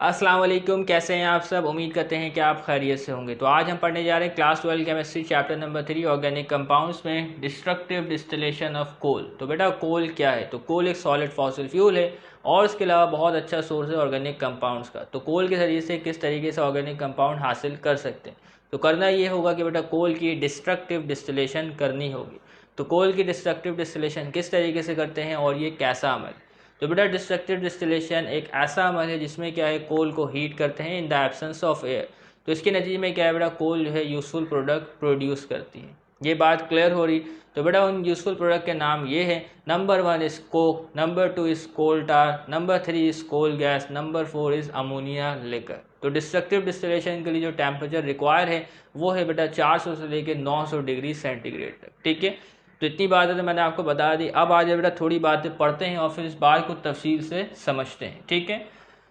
अस्सलाम वालेकुम, कैसे हैं आप सब। उम्मीद करते हैं कि आप खैरियत से होंगे। तो आज हम पढ़ने जा रहे हैं class 12 chemistry chapter number 3 organic compounds में डिस्ट्रक्टिव डिस्टिलेशन ऑफ कोल। तो बेटा कोल क्या है? तो कोल एक सॉलिड फॉसिल फ्यूल है और इसके अलावा बहुत अच्छा सोर्स है ऑर्गेनिक कंपाउंड्स का। तो कोल के ज़रिए से किस तरीके से ऑर्गेनिक कंपाउंड हासिल कर सकते हैं, तो करना ये होगा कि बेटा कोल की डिस्ट्रक्टिव डिस्टिलेशन करनी होगी। तो कोल की डिस्ट्रक्टिव डिस्टिलेशन किस तरीके से करते हैं और ये कैसा अमल? तो बेटा डिस्ट्रक्टिव डिस्टिलेशन एक ऐसा अमल है जिसमें क्या है, कोल को हीट करते हैं इन द एब्सेंस ऑफ एयर। तो इसके नतीजे में क्या है बेटा, कोल जो है यूजफुल प्रोडक्ट प्रोड्यूस करती है। ये बात क्लियर हो रही? तो बेटा उन यूजफुल प्रोडक्ट के नाम ये है, number 1 is coke, number 2 is coal tar, number 3 is coal gas, number 4 is ammonia liquor. तो डिस्ट्रक्टिव डिस्टिलेशन के लिए जो टेम्परेचर रिक्वायर है वो है बेटा 400 से लेकर 900 डिग्री सेंटीग्रेड तक। ठीक है, तो इतनी बातें तो मैंने आपको बता दी। अब आ जाए बेटा थोड़ी बातें पढ़ते हैं और फिर इस बात को तफसील से समझते हैं। ठीक है,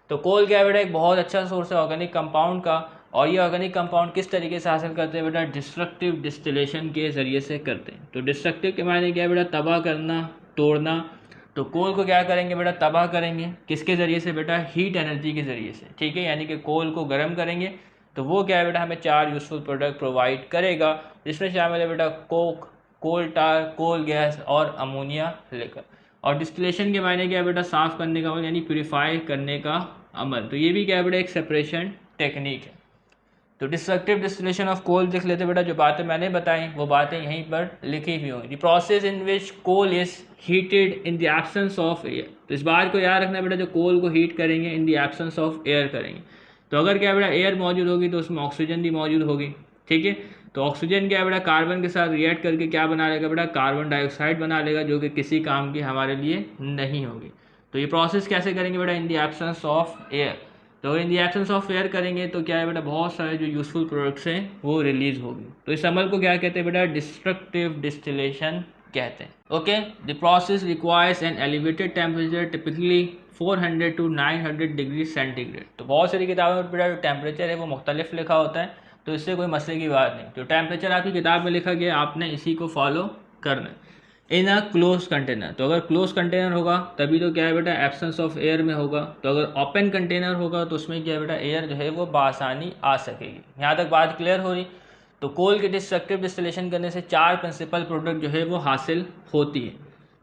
तो कोल क्या है बेटा, एक बहुत अच्छा सोर्स है ऑर्गेनिक कंपाउंड का। और ये ऑर्गेनिक कंपाउंड किस तरीके से हासिल करते हैं बेटा, डिस्ट्रक्टिव डिस्टिलेशन के ज़रिए से करते हैं। तो डिस्ट्रक्टिव के मायने क्या है बेटा, तबाह करना, तोड़ना। तो कोल को क्या करेंगे बेटा, तबाह करेंगे। किसके ज़रिए से बेटा, हीट एनर्जी के ज़रिए से। ठीक है, यानी कि कोल को गर्म करेंगे तो वो क्या है बेटा, हमें 4 यूजफुल प्रोडक्ट प्रोवाइड करेगा, जिसमें शामिल है बेटा कोक, कोल टार, कोल गैस और अमोनिया लिकर। और डिस्टिलेशन के मायने क्या है बेटा, साफ़ करने का अमल, यानी प्योरीफाई करने का अमल। तो ये भी क्या है बेटा, एक सेपरेशन टेक्निक है। तो डिस्ट्रक्टिव डिस्टिलेशन ऑफ कोल देख लेते बेटा। जो बातें मैंने बताई वो बातें यहीं पर लिखी हुई होंगी। The process in which coal is heated in the absence of air. तो इस बात को याद रखना बेटा, जो कोल को हीट करेंगे इन द एब्सेंस ऑफ एयर करेंगे। तो अगर क्या बेटा एयर मौजूद होगी तो उसमें ऑक्सीजन भी मौजूद होगी। ठीक है, तो ऑक्सीजन क्या बेटा, कार्बन के साथ रिएक्ट करके क्या बना लेगा बेटा, कार्बन डाइऑक्साइड बना लेगा, जो कि किसी काम की हमारे लिए नहीं होगी। तो ये प्रोसेस कैसे करेंगे बेटा, in the absence of air. तो in the absence of air करेंगे तो क्या है बेटा, बहुत सारे जो यूजफुल प्रोडक्ट्स हैं वो रिलीज होगी। तो इस अमल को क्या कहते हैं बेटा, डिस्ट्रक्टिव डिस्टिलेशन कहते हैं। Okay, the process requires N elevated temperature, typically 400 to 900 degree centigrade. तो बहुत सारी किताबों में बेटा जो टेम्परेचर है वो मुख्तलिफ लिखा होता है, तो इससे कोई मसले की बात नहीं। जो टेम्परेचर आपकी किताब में लिखा गया आपने इसी को फॉलो करना है। इन अ क्लोज कंटेनर, तो अगर क्लोज कंटेनर होगा तभी तो क्या है बेटा, एब्सेंस ऑफ एयर में होगा। तो अगर ओपन कंटेनर होगा तो उसमें क्या है बेटा, एयर जो है वो बआसानी आ सकेगी। यहाँ तक बात क्लियर हो रही? तो कोल के डिस्ट्रक्टिव डिस्टिलेशन करने से 4 प्रिंसिपल प्रोडक्ट जो है वो हासिल होती है।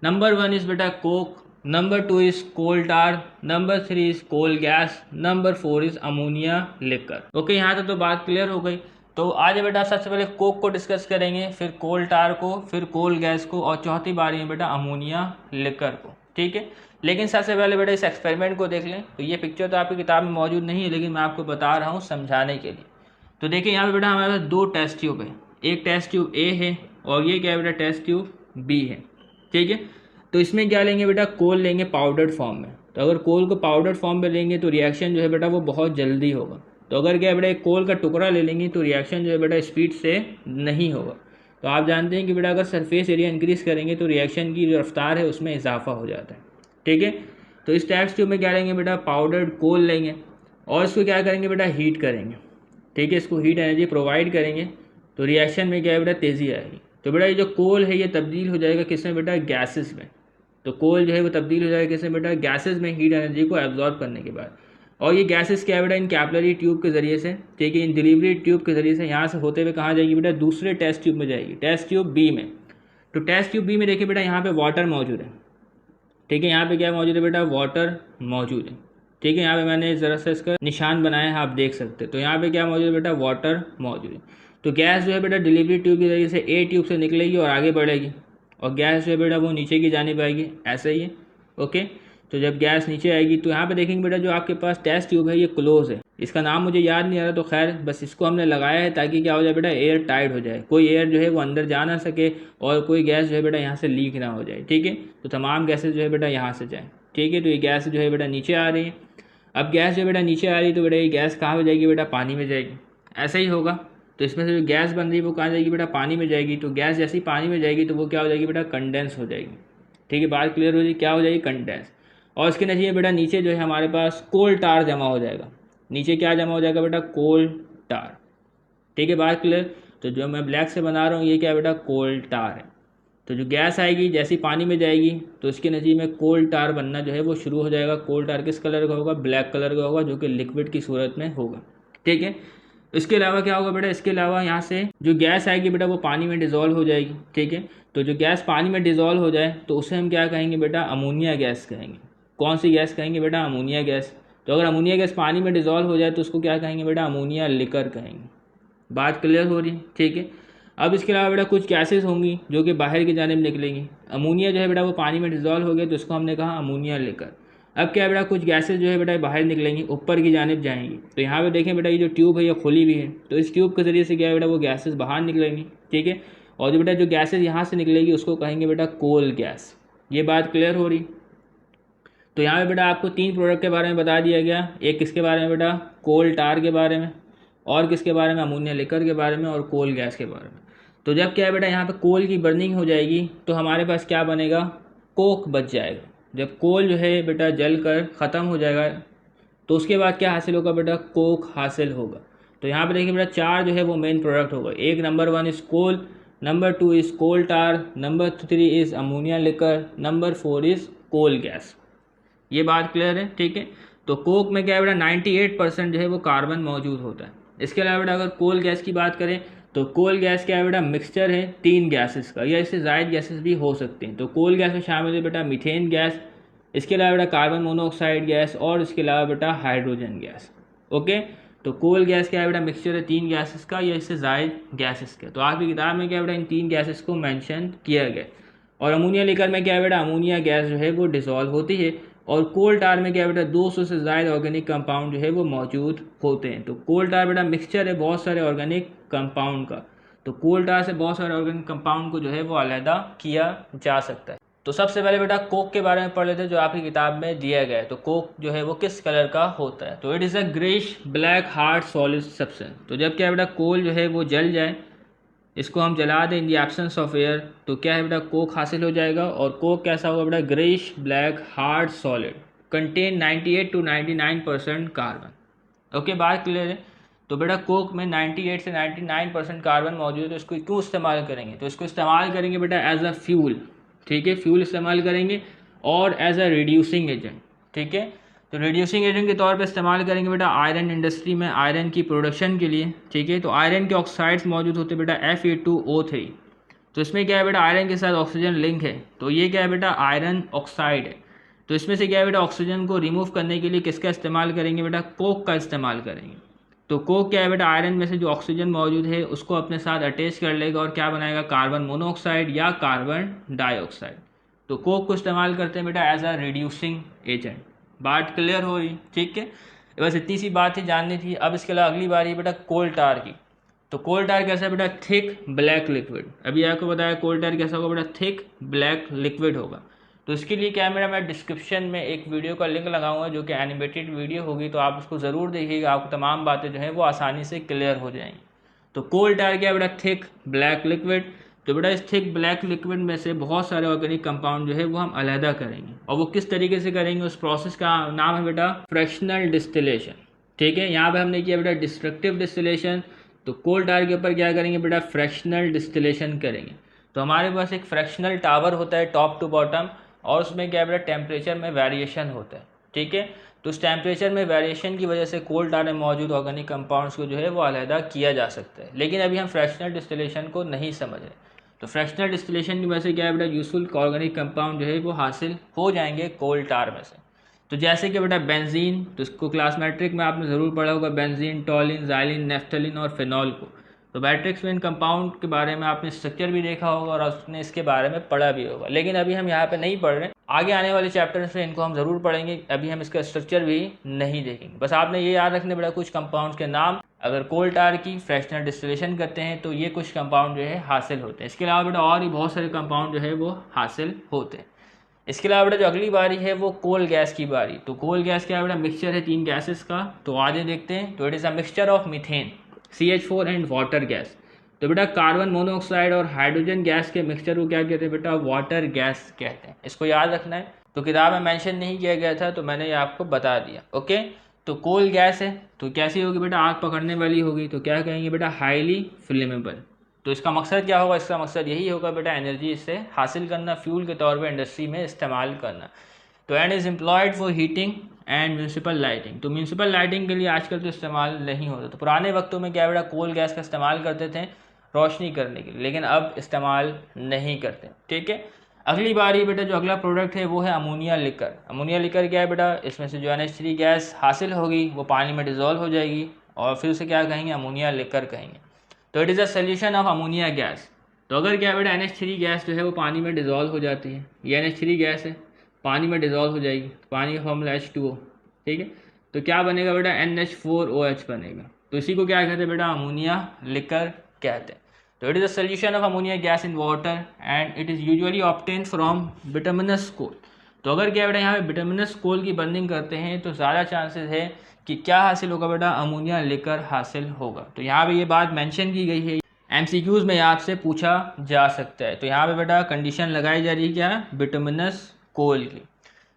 नंबर 1 इज बेटा coke, number 2 is coal tar, number 3 is coal gas, number 4 is ammonia liquor. Okay, यहाँ तक तो बात क्लियर हो गई। तो आज बेटा सबसे पहले कोक को डिस्कस करेंगे, फिर कोल टार को, फिर कोल गैस को, और चौथी बारी में बेटा अमोनिया लिकर को। ठीक है, लेकिन सबसे पहले बेटा इस एक्सपेरिमेंट को देख लें। तो ये पिक्चर तो आपकी किताब में मौजूद नहीं है, लेकिन मैं आपको बता रहा हूँ समझाने के लिए। तो देखिए यहाँ पे बेटा हमारे पास 2 टेस्ट ट्यूब है। एक टेस्ट ट्यूब ए है और ये क्या है बेटा, टेस्ट ट्यूब बी है। ठीक है, तो इसमें क्या लेंगे बेटा, कोल लेंगे पाउडर्ड फॉर्म में। तो अगर कोल को पाउडर्ड फॉर्म में लेंगे तो रिएक्शन जो है बेटा वो बहुत जल्दी होगा। तो अगर क्या बेटा एक कोल का टुकड़ा ले लेंगे तो रिएक्शन जो है बेटा स्पीड से नहीं होगा। तो आप जानते हैं कि बेटा अगर सरफेस एरिया इंक्रीज करेंगे तो रिएक्शन की जो रफ्तार है उसमें इजाफा हो जाता है। ठीक है, तो इस टेस्ट ट्यूब में क्या लेंगे बेटा, पाउडर्ड कोल लेंगे और इसको क्या करेंगे बेटा, हीट करेंगे। ठीक है, इसको हीट एनर्जी प्रोवाइड करेंगे तो रिएक्शन में क्या है बेटा, तेज़ी आएगी। तो बेटा ये जो कोल है ये तब्दील हो जाएगा किसमें बेटा, गैसेस में। तो कोल जो है वो तब्दील हो जाएगा किसमें बेटा, गैसेस में, हीट एनर्जी को एब्जॉर्ब करने के बाद। और ये गैसेस क्या है बेटा, इन कैपिलरी ट्यूब के ज़रिए से, ठीक है, इन डिलीवरी ट्यूब के ज़रिए से यहाँ से होते हुए कहाँ जाएगी बेटा, दूसरे टेस्ट ट्यूब में जाएगी, टेस्ट ट्यूब बी में। तो टेस्ट ट्यूब बी में देखिए बेटा यहाँ पे वाटर मौजूद है। ठीक है, यहाँ पे क्या मौजूद है बेटा, वाटर मौजूद है। ठीक है, यहाँ पे मैंने ज़रा सा इसका निशान बनाया है, आप देख सकते हैं। तो यहाँ पे क्या मौजूद है बेटा, वाटर मौजूद है। तो गैस जो है बेटा डिलीवरी ट्यूब के ज़रिए से ए ट्यूब से निकलेगी और आगे बढ़ेगी, और गैस जो है बेटा वो नीचे की जानिब आएगी, ऐसे ही है। ओके, तो जब गैस नीचे आएगी तो यहाँ पे देखेंगे बेटा जो आपके पास टेस्ट ट्यूब है ये क्लोज है। इसका नाम मुझे याद नहीं आ रहा, तो खैर बस इसको हमने लगाया है ताकि क्या हो जाए बेटा, एयर टाइट हो जाए, कोई एयर जो है वो अंदर जा ना सके और कोई गैस जो है बेटा यहाँ से लीक ना हो जाए। ठीक है, तो तमाम गैसेज जो है बेटा यहाँ से जाए। ठीक है, तो ये गैस जो है बेटा नीचे आ रही है। अब गैस जो बेटा नीचे आ रही है तो बेटा ये गैस कहाँ हो जाएगी बेटा, पानी में जाएगी। ऐसा ही होगा। तो इसमें से जो गैस बन रही है वो कहाँ जाएगी बेटा, पानी में जाएगी। तो गैस जैसे ही पानी में जाएगी तो वो क्या हो जाएगी बेटा, कंडेंस हो जाएगी। ठीक है, बात क्लियर हो जाएगी, क्या हो जाएगी, कंडेंस। और इसके नतीजे में बेटा नीचे जो है हमारे पास कोल टार जमा हो जाएगा। नीचे क्या जमा हो जाएगा बेटा, कोल टार। ठीक है, बात क्लियर। तो जो मैं ब्लैक से बना रहा हूँ ये क्या है बेटा, कोल टार है। तो जो गैस आएगी जैसी पानी में जाएगी तो इसके नतीजे में कोल टार बनना जो है वो शुरू हो जाएगा। कोल टार किस कलर का होगा? ब्लैक कलर का होगा, जो कि लिक्विड की सूरत में होगा। ठीक है, इसके अलावा क्या होगा बेटा? इसके अलावा यहाँ से जो गैस आएगी बेटा वो पानी में डिज़ोल्व हो जाएगी। ठीक है, तो जो गैस पानी में डिज़ोल्व हो जाए तो उसे हम क्या कहेंगे बेटा? अमोनिया गैस कहेंगे। कौन सी गैस कहेंगे बेटा? Ammonia gas. तो अगर अमोनिया गैस पानी में डिज़ोल्व हो जाए तो उसको क्या कहेंगे बेटा? अमोनिया लिकर कहेंगे। बात क्लियर हो रही? ठीक है, अब इसके अलावा बेटा कुछ गैसेस होंगी जो कि बाहर की जानिब निकलेंगी। अमोनिया जो है बेटा वो पानी में डिज़ोल्व हो गया तो इसको हमने कहा अमोनिया लिकर। अब क्या है बेटा? कुछ गैसेस जो है बेटा बाहर निकलेंगी, ऊपर की जानिब जाएंगी। तो यहाँ पे देखें बेटा, ये जो ट्यूब है ये खुली हुई है, तो इस ट्यूब के ज़रिए से क्या है बेटा? वो गैसेस बाहर निकलेंगी। ठीक है, और जो बेटा जो गैसेस यहाँ से निकलेगी उसको कहेंगे बेटा कोल गैस। ये बात क्लियर हो रही? तो यहाँ पे बेटा आपको 3 प्रोडक्ट के बारे में बता दिया गया। एक किसके बारे में बेटा? कोल टार के बारे में, और किसके बारे में? अमोनिया लिकर के बारे में, और कोल गैस के बारे में। तो जब क्या है बेटा यहाँ पे कोल की बर्निंग हो जाएगी तो हमारे पास क्या बनेगा? कोक बच जाएगा। जब कोल जो है बेटा जल कर ख़त्म हो जाएगा तो उसके बाद क्या हासिल होगा बेटा? कोक हासिल होगा। तो यहाँ पे देखिए बेटा 4 जो है वो मेन प्रोडक्ट होगा। एक number 1 is coal, number 2 is coal tar, number 3 is ammonia liquor, number 4 is coal gas. ये बात क्लियर है? ठीक है, तो कोक में क्या है बेटा? 98% जो है वो कार्बन मौजूद होता है। इसके अलावा बेटा अगर कोल गैस की बात करें तो कोल गैस क्या है बेटा? मिक्सचर है 3 गैसेस का, या इससे ज़ायद गैसेस भी हो सकते हैं। तो कोल गैस में शामिल है बेटा मीथेन गैस, इसके अलावा बेटा कार्बन मोनोऑक्साइड गैस, और इसके अलावा बेटा हाइड्रोजन गैस। ओके, तो कोल गैस क्या है बेटा? मिक्सचर है 3 गैसेस का या इससे ज़ायद गैसेस का। तो आपकी किताब में क्या है बेटा? इन 3 गैसेस को मैंशन किया गया। और अमोनिया लिकर में क्या है बेटा? अमोनिया गैस जो है वो डिसॉल्व होती है। और कोल टार में क्या बेटा? 200 से ज़्यादा ऑर्गेनिक कंपाउंड जो है वो मौजूद होते हैं। तो कोल टार बेटा मिक्सचर है बहुत सारे ऑर्गेनिक कंपाउंड का। तो कोल टार से बहुत सारे ऑर्गेनिक कंपाउंड को जो है वो अलहदा किया जा सकता है। तो सबसे पहले बेटा कोक के बारे में पढ़ लेते हैं जो आपकी किताब में दिया गया है। तो कोक जो है वो किस कलर का होता है? तो it is a greyish black hard solid substance. तो जब क्या बेटा कोल जो है वो जल जाए, इसको हम जला दें इन दी एब्सेंस ऑफ एयर, तो क्या है बेटा? कोक हासिल हो जाएगा। और कोक कैसा होगा बेटा? Greyish black hard solid, contain 98 to 99% carbon. Okay, बात क्लियर है? तो बेटा कोक में 98 से 99% कार्बन मौजूद है। तो इसको क्यों इस्तेमाल करेंगे? तो इसको इस्तेमाल करेंगे बेटा एज अ फ्यूल। ठीक है, फ्यूल इस्तेमाल करेंगे, और एज अ रिड्यूसिंग एजेंट। ठीक है, तो रिड्यूसिंग एजेंट के तौर पे इस्तेमाल करेंगे बेटा आयरन इंडस्ट्री में, आयरन की प्रोडक्शन के लिए। ठीक है, तो आयरन के ऑक्साइड्स मौजूद होते हैं बेटा Fe2O3। तो इसमें क्या है बेटा? आयरन के साथ ऑक्सीजन लिंक है, तो ये क्या है बेटा? आयरन ऑक्साइड है। तो इसमें से क्या है बेटा? ऑक्सीजन को रिमूव करने के लिए किसका इस्तेमाल करेंगे बेटा? कोक का इस्तेमाल करेंगे। तो कोक क्या है बेटा? आयरन में से जो ऑक्सीजन मौजूद है उसको अपने साथ अटैच कर लेगा और क्या बनाएगा? कार्बन मोनोऑक्साइड या कार्बन डाइऑक्साइड। तो कोक को इस्तेमाल करते हैं बेटा एज अ रिड्यूसिंग एजेंट। बात क्लियर हो रही? ठीक है, बस इतनी सी बात ही जाननी थी। अब इसके अलावा अगली बारी बेटा कोल टार की। तो कोल टार कैसा है बेटा? Thick black liquid. अभी आपको बताया कोल टार कैसा होगा बेटा? थिक ब्लैक लिक्विड होगा। तो इसके लिए क्या है मेरा? मैं डिस्क्रिप्शन में एक वीडियो का लिंक लगाऊंगा जो कि एनिमेटेड वीडियो होगी, तो आप उसको ज़रूर देखिएगा, आपको तमाम बातें जो हैं वो आसानी से क्लियर हो जाएंगी। तो कोल टार क्या है बेटा? Thick black liquid. तो बेटा इस थिक ब्लैक लिक्विड में से बहुत सारे ऑर्गेनिक कंपाउंड जो है वो हम अलहदा करेंगे, और वो किस तरीके से करेंगे? उस प्रोसेस का नाम है बेटा फ्रैक्शनल डिस्टिलेशन। ठीक है, यहाँ पे हमने किया बेटा डिस्ट्रक्टिव डिस्टिलेशन, तो कोल टार के ऊपर क्या करेंगे बेटा? फ्रैक्शनल डिस्टिलेशन करेंगे। तो हमारे पास एक फ्रैक्शनल टावर होता है टॉप टू बॉटम, और उसमें क्या बेटा? टेम्परेचर में वेरिएशन होता है। ठीक है, तो उस टेम्परेचर में वेरिएशन की वजह से कोल टार में मौजूद ऑर्गेनिक कंपाउंड्स को जो है वो अलहदा किया जा सकता है। लेकिन अभी हम फ्रैक्शनल डिस्टिलेशन को नहीं समझ रहे। तो फ्रैक्शनल डिस्टिलेशन की वजह से क्या है बेटा? यूजफुल ऑर्गेनिक कंपाउंड जो है वो हासिल हो जाएंगे कोल टार में से। तो जैसे कि बेटा बेंजीन, तो इसको क्लास मैट्रिक में आपने ज़रूर पढ़ा होगा, बेंजीन, टॉलिन, जाइलिन, नेफ्थलीन और फिनॉल को। तो मैट्रिक्स में इन कंपाउंड के बारे में आपने स्ट्रक्चर भी देखा होगा और आपने इसके बारे में पढ़ा भी होगा, लेकिन अभी हम यहाँ पे नहीं पढ़ रहे। आगे आने वाले चैप्टर्स में इनको हम ज़रूर पढ़ेंगे, अभी हम इसका स्ट्रक्चर भी नहीं देखेंगे। बस आपने ये याद रखने बेटा कुछ कंपाउंड्स के नाम, अगर कोल टार की फ्रैक्शनल डिस्टिलेशन करते हैं तो ये कुछ कंपाउंड जो है हासिल होते हैं। इसके अलावा बेटा और भी बहुत सारे कंपाउंड जो है वो हासिल होते हैं। इसके अलावा बेटा जो अगली बारी है वो कोल गैस की बारी। तो कोल गैस क्या है बेटा? मिक्सचर है 3 गैसेस का। तो आगे देखते हैं। तो it is a mixture of methane, CH4 and water gas. तो बेटा कार्बन मोनोऑक्साइड और हाइड्रोजन गैस के मिक्सचर को क्या कहते हैं बेटा? वाटर गैस कहते हैं। इसको याद रखना है। तो किताब में मेंशन नहीं किया गया था तो मैंने ये आपको बता दिया। ओके, तो कोल गैस है तो कैसी होगी बेटा? आग पकड़ने वाली होगी। तो क्या कहेंगे बेटा? Highly flammable. तो इसका मकसद क्या होगा? इसका मकसद यही होगा बेटा एनर्जी इससे हासिल करना, फ्यूल के तौर पे इंडस्ट्री में इस्तेमाल करना। तो and is employed for heating and municipal lighting. तो म्यूनसिपल लाइटिंग के लिए आजकल तो इस्तेमाल नहीं होता। तो पुराने वक्तों में क्या बेटा कोल गैस का इस्तेमाल करते थे रोशनी करने के लिए, लेकिन अब इस्तेमाल नहीं करते। ठीक है, अगली बारी बेटा जो अगला प्रोडक्ट है वो है अमोनिया लिकर। अमोनिया लिकर क्या है बेटा? इसमें से जो NH3 गैस हासिल होगी वो पानी में डिज़ोल्व हो जाएगी और फिर उसे क्या कहेंगे? अमोनिया लिकर कहेंगे। तो it is a solution of ammonia gas. तो अगर क्या बेटा NH3 गैस जो है वो पानी में डिज़ोल्व हो जाती है, ये NH3 गैस है, पानी में डिज़ोल्व हो जाएगी, पानी का फॉर्मूला H2O। ठीक है, तो क्या बनेगा बेटा? NH4OH बनेगा। तो इसी को क्या कहते हैं बेटा? अमोनिया लिकर कहते हैं। तो it is a solution of ammonia gas in water and it is usually obtain from bituminous coal. तो अगर क्या बेटा यहाँ पे बिटुमिनस कोल की बर्निंग करते हैं तो ज़्यादा चांसेस है कि क्या हासिल होगा बेटा? अमोनिया लिकर हासिल होगा। तो यहाँ पे ये बात मेंशन की गई है, MCQs में आपसे पूछा जा सकता है। तो यहाँ पे बेटा कंडीशन लगाई जा रही है क्या? बिटुमिनस कोल की।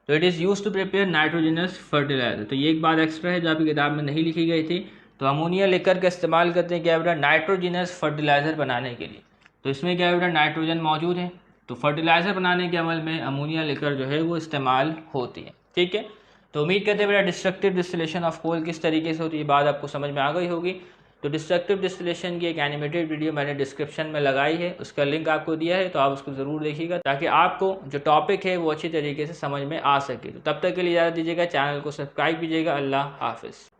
तो it is use to prepare nitrogenous fertiliser. तो ये एक बात एक्स्ट्रा है जो आपकी किताब में नहीं लिखी गई थी। तो अमोनिया लिकर का इस्तेमाल करते हैं क्या बेटा? नाइट्रोजनस फर्टिलाइजर बनाने के लिए। तो इसमें क्या बेटा? नाइट्रोजन मौजूद है, तो फर्टिलाइजर बनाने के अमल में अमोनिया लिकर जो है वो इस्तेमाल होती है। ठीक है, तो उम्मीद करते हैं बेटा डिस्ट्रक्टिव डिस्टिलेशन ऑफ कोल किस तरीके से होती है, ये बात आपको समझ में आ गई होगी। तो डिस्ट्रक्टिव डिस्टिलेशन की एक एनिमेटेड वीडियो मैंने डिस्क्रिप्शन में लगाई है, उसका लिंक आपको दिया है, तो आप उसको ज़रूर देखिएगा ताकि आपको जो टॉपिक है वो अच्छी तरीके से समझ में आ सके। तो तब तक के लिए इजाज़त दीजिएगा, चैनल को सब्सक्राइब कीजिएगा। अल्लाह हाफिज़।